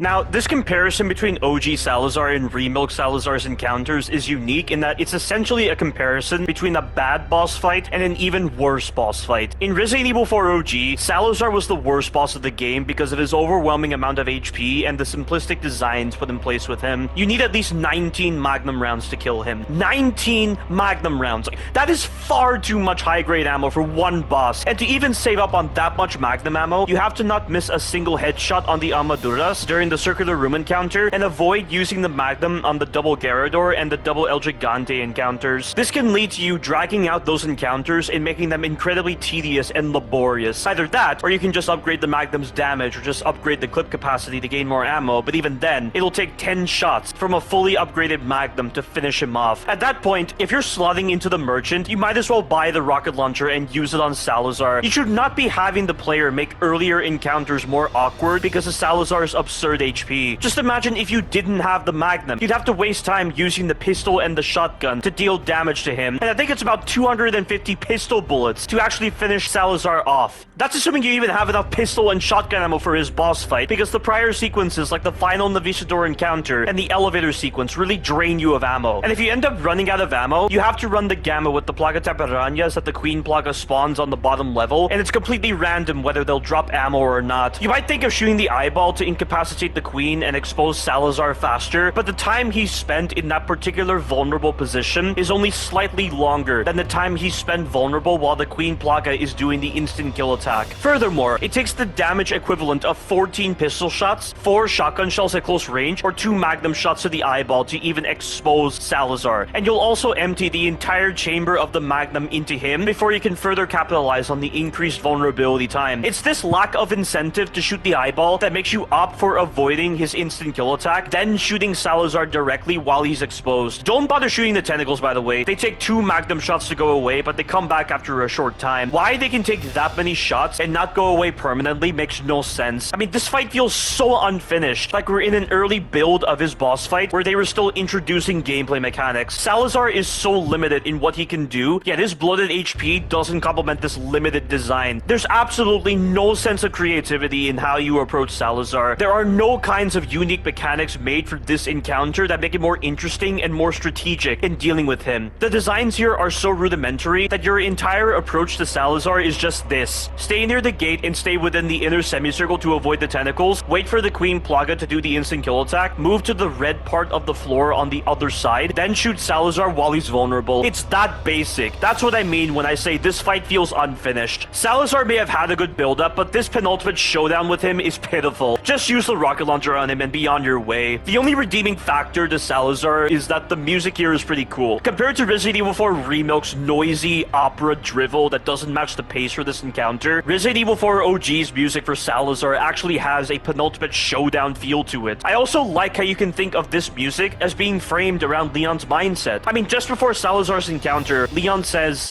Now, this comparison between OG Salazar and Remilk Salazar's encounters is unique in that it's essentially a comparison between a bad boss fight and an even worse boss fight. In Resident Evil 4 OG, Salazar was the worst boss of the game because of his overwhelming amount of HP and the simplistic designs put in place with him. You need at least 19 Magnum rounds to kill him. 19 Magnum rounds. That is far too much high-grade ammo for one boss. And to even save up on that much Magnum ammo, you have to not miss a single headshot on the Armaduras during the circular room encounter and avoid using the Magnum on the double Garrador and the double El Gigante encounters. This can lead to you dragging out those encounters and making them incredibly tedious and laborious. Either that, or you can just upgrade the Magnum's damage or just upgrade the clip capacity to gain more ammo, but even then, it'll take 10 shots from a fully upgraded Magnum to finish him off. At that point, if you're slotting into the Merchant, you might as well buy the rocket launcher and use it on Salazar. You should not be having the player make earlier encounters more awkward because of Salazar's absurd HP. Just imagine if you didn't have the Magnum. You'd have to waste time using the pistol and the shotgun to deal damage to him, and I think it's about 250 pistol bullets to actually finish Salazar off. That's assuming you even have enough pistol and shotgun ammo for his boss fight, because the prior sequences like the final Navisador encounter and the elevator sequence really drain you of ammo. And if you end up running out of ammo, you have to run the gamma with the Plaga Tapiranhas that the Queen Plaga spawns on the bottom level, and it's completely random whether they'll drop ammo or not. You might think of shooting the eyeball to incapacitate the Queen and expose Salazar faster, but the time he spent in that particular vulnerable position is only slightly longer than the time he spent vulnerable while the Queen Plaga is doing the instant kill attack. Furthermore, it takes the damage equivalent of 14 pistol shots, 4 shotgun shells at close range, or 2 Magnum shots to the eyeball to even expose Salazar. And you'll also empty the entire chamber of the Magnum into him before you can further capitalize on the increased vulnerability time. It's this lack of incentive to shoot the eyeball that makes you opt for avoiding his instant kill attack, then shooting Salazar directly while he's exposed. Don't bother shooting the tentacles, by the way. They take 2 Magnum shots to go away, but they come back after a short time. Why they can take that many shots and not go away permanently makes no sense. I mean, this fight feels so unfinished, like we're in an early build of his boss fight where they were still introducing gameplay mechanics. Salazar is so limited in what he can do, yet his bloated HP doesn't complement this limited design. There's absolutely no sense of creativity in how you approach Salazar. There are no kinds of unique mechanics made for this encounter that make it more interesting and more strategic in dealing with him. The designs here are so rudimentary that your entire approach to Salazar is just this. Stay near the gate and stay within the inner semicircle to avoid the tentacles, wait for the Queen Plaga to do the instant kill attack, move to the red part of the floor on the other side, then shoot Salazar while he's vulnerable. It's that basic. That's what I mean when I say this fight feels unfinished. Salazar may have had a good build-up, but this penultimate showdown with him is pitiful. Just use the rocket launcher on him and be on your way. The only redeeming factor to Salazar is that the music here is pretty cool. Compared to Resident Evil 4 Remilk's noisy opera drivel that doesn't match the pace for this encounter, Resident Evil 4 OG's music for Salazar actually has a penultimate showdown feel to it. I also like how you can think of this music as being framed around Leon's mindset. I mean, just before Salazar's encounter, Leon says,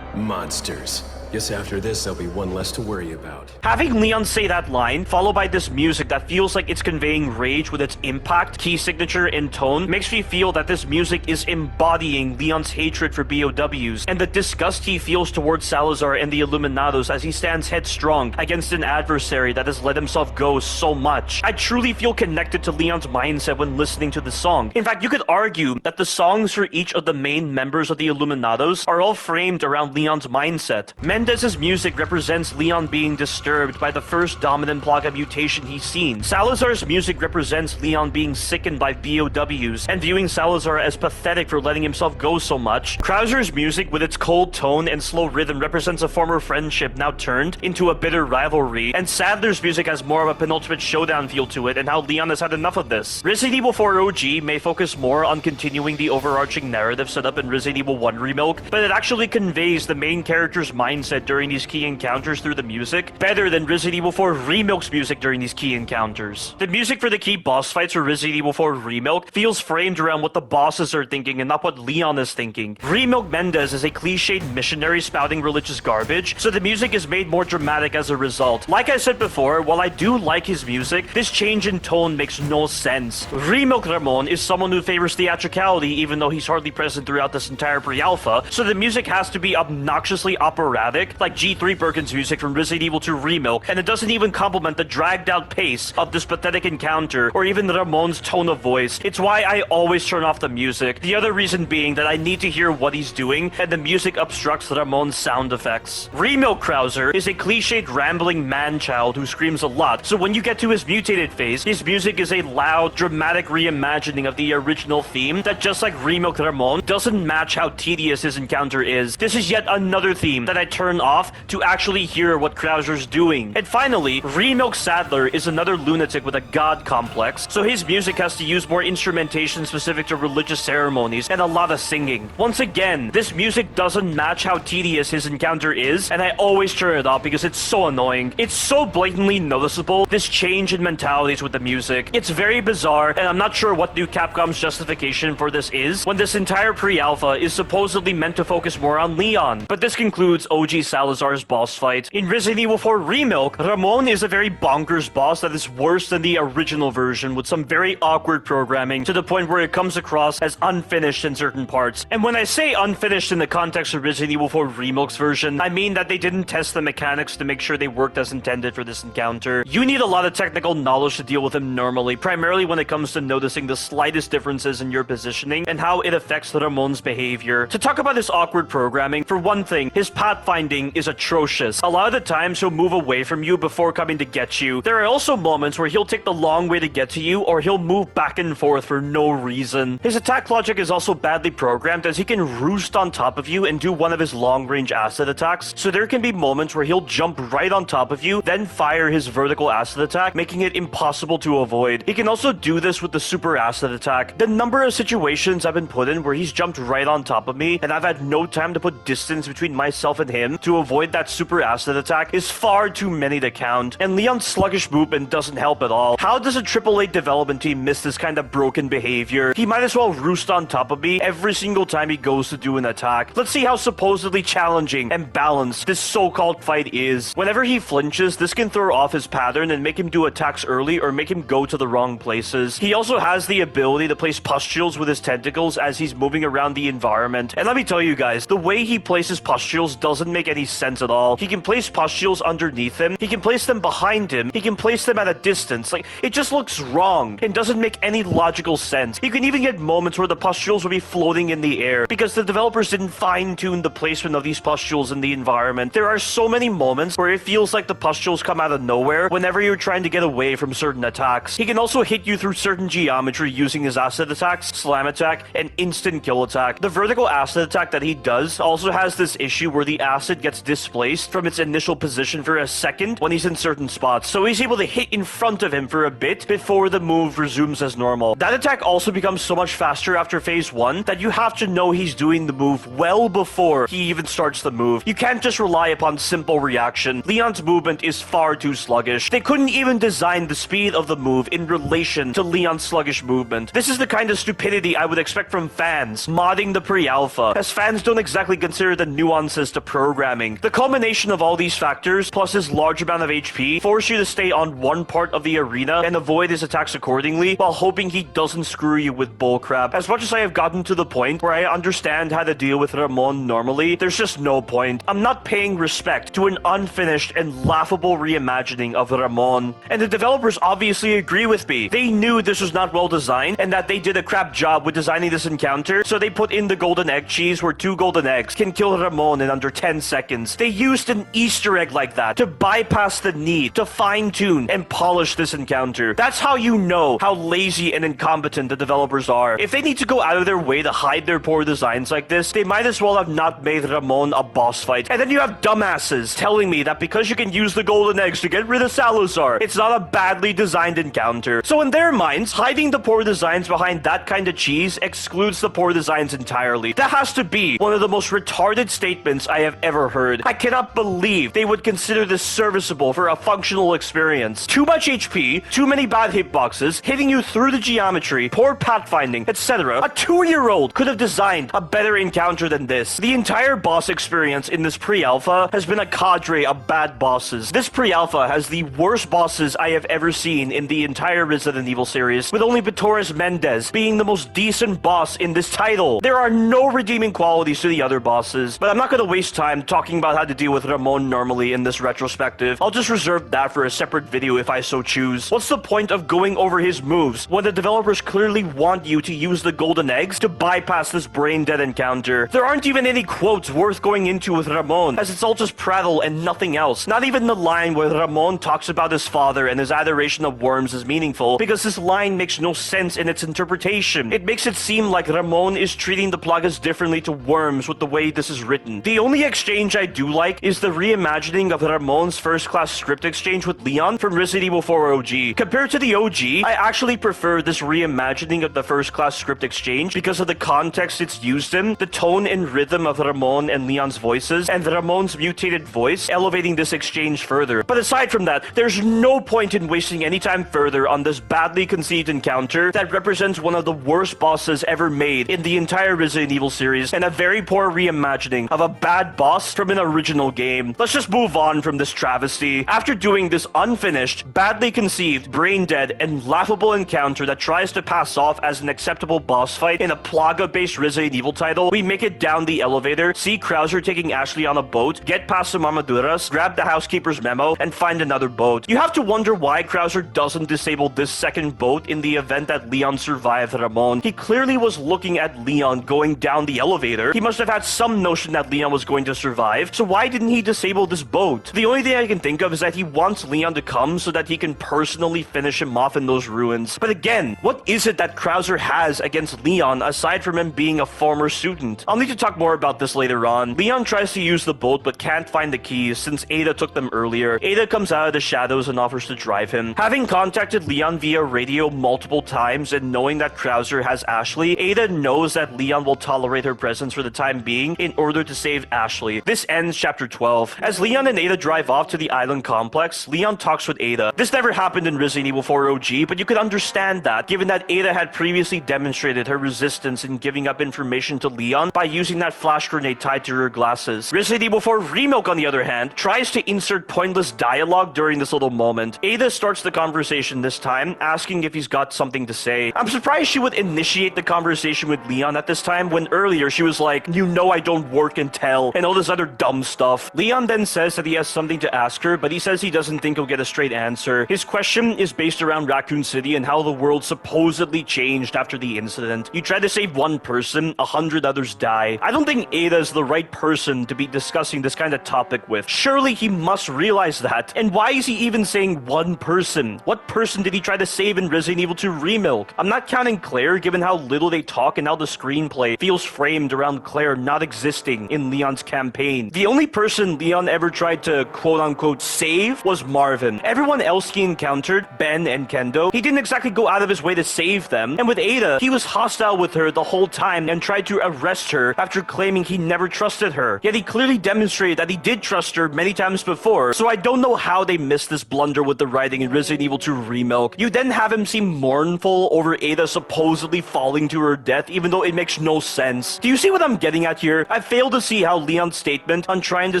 "Monsters. Guess after this, there'll be one less to worry about." Having Leon say that line, followed by this music that feels like it's conveying rage with its impact, key signature, and tone, makes me feel that this music is embodying Leon's hatred for BOWs and the disgust he feels towards Salazar and the Illuminados as he stands headstrong against an adversary that has let himself go so much. I truly feel connected to Leon's mindset when listening to the song. In fact, you could argue that the songs for each of the main members of the Illuminados are all framed around Leon's mindset. Mendez's music represents Leon being disturbed by the first dominant Plaga mutation he's seen. Salazar's music represents Leon being sickened by BOWs and viewing Salazar as pathetic for letting himself go so much. Krauser's music with its cold tone and slow rhythm represents a former friendship now turned into a bitter rivalry, and Sadler's music has more of a penultimate showdown feel to it and how Leon has had enough of this. Resident Evil 4 OG may focus more on continuing the overarching narrative set up in Resident Evil 1 Remilk, but it actually conveys the main character's mindset during these key encounters through the music better than Resident Evil 4 Remilk's music during these key encounters. The music for the key boss fights for Resident Evil 4 Remilk feels framed around what the bosses are thinking and not what Leon is thinking. Remilk Mendez is a cliched missionary spouting religious garbage, so the music is made more dramatic as a result. Like I said before, while I do like his music, this change in tone makes no sense. Remilk Ramon is someone who favors theatricality even though he's hardly present throughout this entire pre-alpha, so the music has to be obnoxiously operatic chaotic, like G3 Birkin's music from Resident Evil 2 Remilk, and it doesn't even complement the dragged-out pace of this pathetic encounter, or even Ramon's tone of voice. It's why I always turn off the music. The other reason being that I need to hear what he's doing, and the music obstructs Ramon's sound effects. Remilk Krauser is a cliched rambling man-child who screams a lot, so when you get to his mutated phase, his music is a loud, dramatic reimagining of the original theme that, just like Remilk Ramon, doesn't match how tedious his encounter is. This is yet another theme that I turn off to actually hear what Krauser's doing. And finally, Remilk Sadler is another lunatic with a god complex, so his music has to use more instrumentation specific to religious ceremonies and a lot of singing. Once again, this music doesn't match how tedious his encounter is, and I always turn it off because it's so annoying. It's so blatantly noticeable, this change in mentalities with the music. It's very bizarre, and I'm not sure what new Capcom's justification for this is, when this entire pre-alpha is supposedly meant to focus more on Leon. But this concludes OG Salazar's boss fight. In Resident Evil 4 Remilk, Ramon is a very bonkers boss that is worse than the original version, with some very awkward programming to the point where it comes across as unfinished in certain parts. And when I say unfinished in the context of Resident Evil 4 Remilk's version, I mean that they didn't test the mechanics to make sure they worked as intended for this encounter. You need a lot of technical knowledge to deal with him normally, primarily when it comes to noticing the slightest differences in your positioning and how it affects Ramon's behavior. To talk about this awkward programming, for one thing, his pathfinding is atrocious. A lot of the times he'll move away from you before coming to get you. There are also moments where he'll take the long way to get to you, or he'll move back and forth for no reason. His attack logic is also badly programmed, as he can roost on top of you and do one of his long-range acid attacks, so there can be moments where he'll jump right on top of you, then fire his vertical acid attack, making it impossible to avoid. He can also do this with the super acid attack. The number of situations I've been put in where he's jumped right on top of me, and I've had no time to put distance between myself and him to avoid that super acid attack is far too many to count, and Leon's sluggish movement doesn't help at all. How does a AAA development team miss this kind of broken behavior? He might as well roost on top of me every single time he goes to do an attack. Let's see how supposedly challenging and balanced this so-called fight is. Whenever he flinches, this can throw off his pattern and make him do attacks early or make him go to the wrong places. He also has the ability to place pustules with his tentacles as he's moving around the environment. And let me tell you guys, the way he places pustules doesn't make any sense at all. He can place pustules underneath him, he can place them behind him, he can place them at a distance. Like, it just looks wrong and doesn't make any logical sense. You can even get moments where the pustules will be floating in the air because the developers didn't fine-tune the placement of these pustules in the environment. There are so many moments where it feels like the pustules come out of nowhere whenever you're trying to get away from certain attacks. He can also hit you through certain geometry using his acid attacks, slam attack, and instant kill attack. The vertical acid attack that he does also has this issue where the acid gets displaced from its initial position for a second when he's in certain spots, so he's able to hit in front of him for a bit before the move resumes as normal. That attack also becomes so much faster after phase 1 that you have to know he's doing the move well before he even starts the move. You can't just rely upon simple reaction. Leon's movement is far too sluggish. They couldn't even design the speed of the move in relation to Leon's sluggish movement. This is the kind of stupidity I would expect from fans modding the pre-alpha, as fans don't exactly consider the nuances to programming. The culmination of all these factors, plus his large amount of HP, force you to stay on one part of the arena and avoid his attacks accordingly, while hoping he doesn't screw you with bullcrap. As much as I have gotten to the point where I understand how to deal with Ramon normally, there's just no point. I'm not paying respect to an unfinished and laughable reimagining of Ramon. And the developers obviously agree with me. They knew this was not well designed and that they did a crap job with designing this encounter, so they put in the golden egg cheese where 2 golden eggs can kill Ramon in under 10 seconds. They used an Easter egg like that to bypass the need to fine-tune and polish this encounter. That's how you know how lazy and incompetent the developers are. If they need to go out of their way to hide their poor designs like this, they might as well have not made Ramon a boss fight. And then you have dumbasses telling me that because you can use the golden eggs to get rid of Salazar, it's not a badly designed encounter. So in their minds, hiding the poor designs behind that kind of cheese excludes the poor designs entirely. That has to be one of the most retarded statements I have ever heard. I cannot believe they would consider this serviceable for a functional experience. Too much HP, too many bad hitboxes, hitting you through the geometry, poor pathfinding, etc. A 2-year-old could have designed a better encounter than this. The entire boss experience in this pre-alpha has been a cadre of bad bosses. This pre-alpha has the worst bosses I have ever seen in the entire Resident Evil series, with only Torres Mendez being the most decent boss in this title. There are no redeeming qualities to the other bosses, but I'm not going to waste time talking about how to deal with Ramon normally in this retrospective. I'll just reserve that for a separate video if I so choose. What's the point of going over his moves when the developers clearly want you to use the golden eggs to bypass this brain-dead encounter? There aren't even any quotes worth going into with Ramon, as it's all just prattle and nothing else. Not even the line where Ramon talks about his father and his adoration of worms is meaningful, because this line makes no sense in its interpretation. It makes it seem like Ramon is treating the plagas differently to worms with the way this is written. The only exchange I do like is the reimagining of Ramon's first-class script exchange with Leon from Resident Evil 4 OG. Compared to the OG, I actually prefer this reimagining of the first-class script exchange because of the context it's used in, the tone and rhythm of Ramon and Leon's voices, and Ramon's mutated voice elevating this exchange further. But aside from that, there's no point in wasting any time further on this badly conceived encounter that represents one of the worst bosses ever made in the entire Resident Evil series, and a very poor reimagining of a bad boss from an original game. Let's just move on from this travesty. After doing this unfinished, badly conceived, brain-dead, and laughable encounter that tries to pass off as an acceptable boss fight in a plaga-based Resident Evil title, we make it down the elevator, see Krauser taking Ashley on a boat, get past some armaduras, grab the housekeeper's memo, and find another boat. You have to wonder why Krauser doesn't disable this second boat in the event that Leon survived Ramon. He clearly was looking at Leon going down the elevator. He must have had some notion that Leon was going to survive, so why didn't he disable this boat? The only thing I can think of is that he wants Leon to come so that he can personally finish him off in those ruins. But again, what is it that Krauser has against Leon aside from him being a former student? I'll need to talk more about this later on. Leon tries to use the boat but can't find the keys since Ada took them earlier. Ada comes out of the shadows and offers to drive him. Having contacted Leon via radio multiple times and knowing that Krauser has Ashley, Ada knows that Leon will tolerate her presence for the time being in order to save Ashley. This ends chapter 12. As Leon and Ada drive off to the island complex, Leon talks with Ada. This never happened in Resident Evil 4 OG, but you could understand that given that Ada had previously demonstrated her resistance in giving up information to Leon by using that flash grenade tied to her glasses. Resident Evil 4 Remilk, on the other hand, tries to insert pointless dialogue during this little moment. Ada starts the conversation this time, asking if he's got something to say. I'm surprised she would initiate the conversation with Leon at this time when earlier she was like, "You know I don't work and tell," and all this other dumb stuff. Leon then says that he has something to ask her, but he says he doesn't think he'll get a straight answer. His question is based around Raccoon City and how the world supposedly changed after the incident. You try to save one person, 100 others die. I don't think Ada is the right person to be discussing this kind of topic with. Surely he must realize that. And why is he even saying one person? What person did he try to save in Resident Evil 2 Remilk? I'm not counting Claire, given how little they talk and how the screenplay feels framed around Claire not existing in Leon's campaign. The only person Leon ever tried to quote-unquote save was Marvin. Everyone else he encountered, Ben and Kendo, he didn't exactly go out of his way to save them. And with Ada, he was hostile with her the whole time and tried to arrest her after claiming he never trusted her. Yet he clearly demonstrated that he did trust her many times before, so I don't know how they missed this blunder with the writing in Resident Evil 2 Remilk. You then have him seem mournful over Ada supposedly falling to her death, even though it makes no sense. Do you see what I'm getting at here? I fail to see how Leon's statement on trying to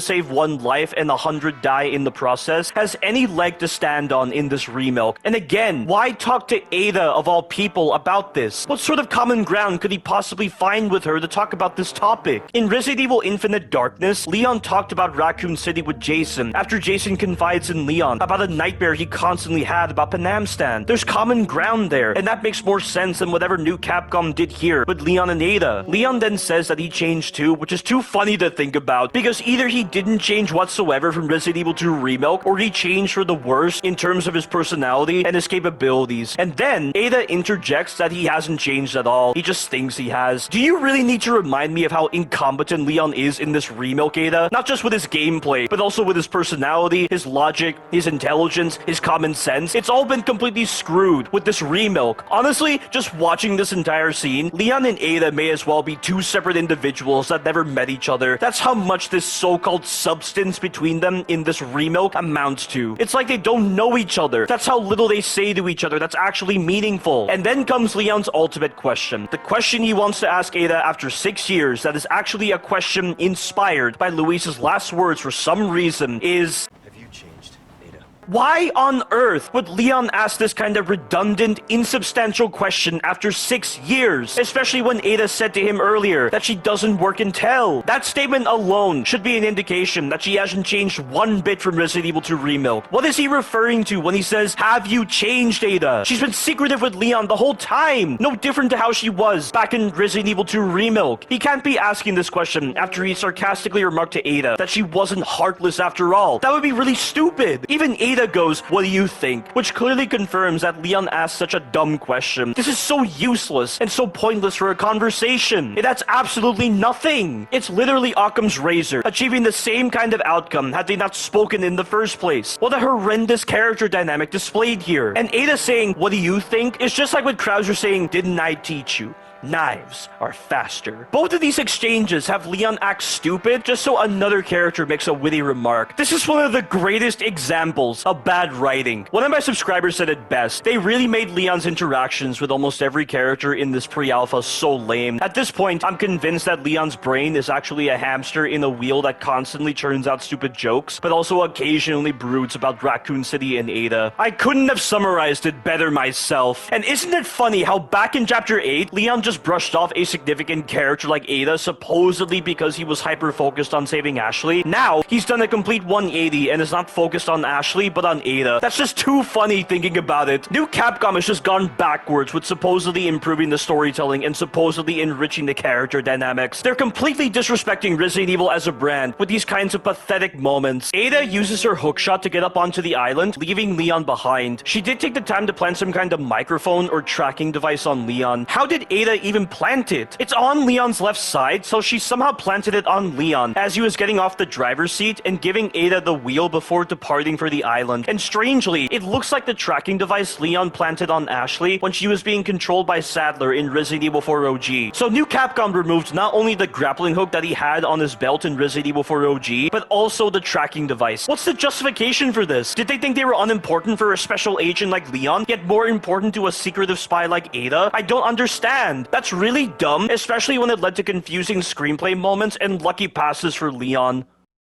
save one life and 100 die in the process has any leg to stand on in this Remilk. And again, why talk to Ada of all people about this? What sort of common ground could he possibly find with her to talk about this topic? In Resident Evil Infinite Darkness, Leon talked about Raccoon City with Jason after Jason confides in Leon about a nightmare he constantly had about Panamstan. There's common ground there, and that makes more sense than whatever new Capcom did here with Leon and Ada. Leon then says that he changed too, which is too funny to think about, because either he didn't change whatsoever from Resident Evil 2 Remilk, or he changed for the worse in terms of his personality and his capabilities. And then Ada interjects that he hasn't changed at all. He just thinks he has. Do you really need to remind me of how incompetent Leon is in this Remilk, Ada? Not just with his gameplay, but also with his personality, his logic, his intelligence, his common sense. It's all been completely screwed with this Remilk. Honestly, just watching this entire scene, Leon and Ada may as well be two separate individuals that never met each other. That's how much this so-called substance between them in this Remilk amounts to. It's like they don't know each other. That's how little they say to each other that's actually meaningful. And then comes Leon's ultimate question. The question he wants to ask Ada after 6 years that is actually a question inspired by Luis's last words for some reason is... Have you changed, Ada? Why on earth would Leon ask this kind of redundant, insubstantial question after 6 years? Especially when Ada said to him earlier that she doesn't work in Tel. That statement alone should be an indication that she hasn't changed one bit from Resident Evil 2 Remilk. What is he referring to when he says, "Have you changed, Ada?" She's been secretive with Leon the whole time. No different to how she was back in Resident Evil 2 Remilk. He can't be asking this question after he sarcastically remarked to Ada that she wasn't heartless after all. That would be really stupid. Even Ada goes, "What do you think?" Which clearly confirms that Leon asked such a dumb question. This is so useless and so pointless for a conversation. It adds absolutely nothing. It's literally Occam's razor, achieving the same kind of outcome had they not spoken in the first place. What a horrendous character dynamic displayed here. And Ada saying, "What do you think?" is just like what Krauser saying, "Didn't I teach you? Knives are faster." Both of these exchanges have Leon act stupid just so another character makes a witty remark. This is one of the greatest examples of bad writing. One of my subscribers said it best. They really made Leon's interactions with almost every character in this pre-alpha so lame. At this point, I'm convinced that Leon's brain is actually a hamster in a wheel that constantly churns out stupid jokes, but also occasionally broods about Raccoon City and Ada. I couldn't have summarized it better myself. And isn't it funny how back in Chapter 8, Leon just brushed off a significant character like Ada supposedly because he was hyper-focused on saving Ashley. Now, he's done a complete 180 and is not focused on Ashley but on Ada. That's just too funny thinking about it. New Capcom has just gone backwards with supposedly improving the storytelling and supposedly enriching the character dynamics. They're completely disrespecting Resident Evil as a brand with these kinds of pathetic moments. Ada uses her hookshot to get up onto the island, leaving Leon behind. She did take the time to plant some kind of microphone or tracking device on Leon. How did Ada even plant it? It's on Leon's left side, so she somehow planted it on Leon as he was getting off the driver's seat and giving Ada the wheel before departing for the island. And strangely, it looks like the tracking device Leon planted on Ashley when she was being controlled by Sadler in Resident Evil 4 OG. So New Capcom removed not only the grappling hook that he had on his belt in Resident Evil 4 OG, but also the tracking device. What's the justification for this? Did they think they were unimportant for a special agent like Leon, yet more important to a secretive spy like Ada? I don't understand. That's really dumb, especially when it led to confusing screenplay moments and lucky passes for Leon.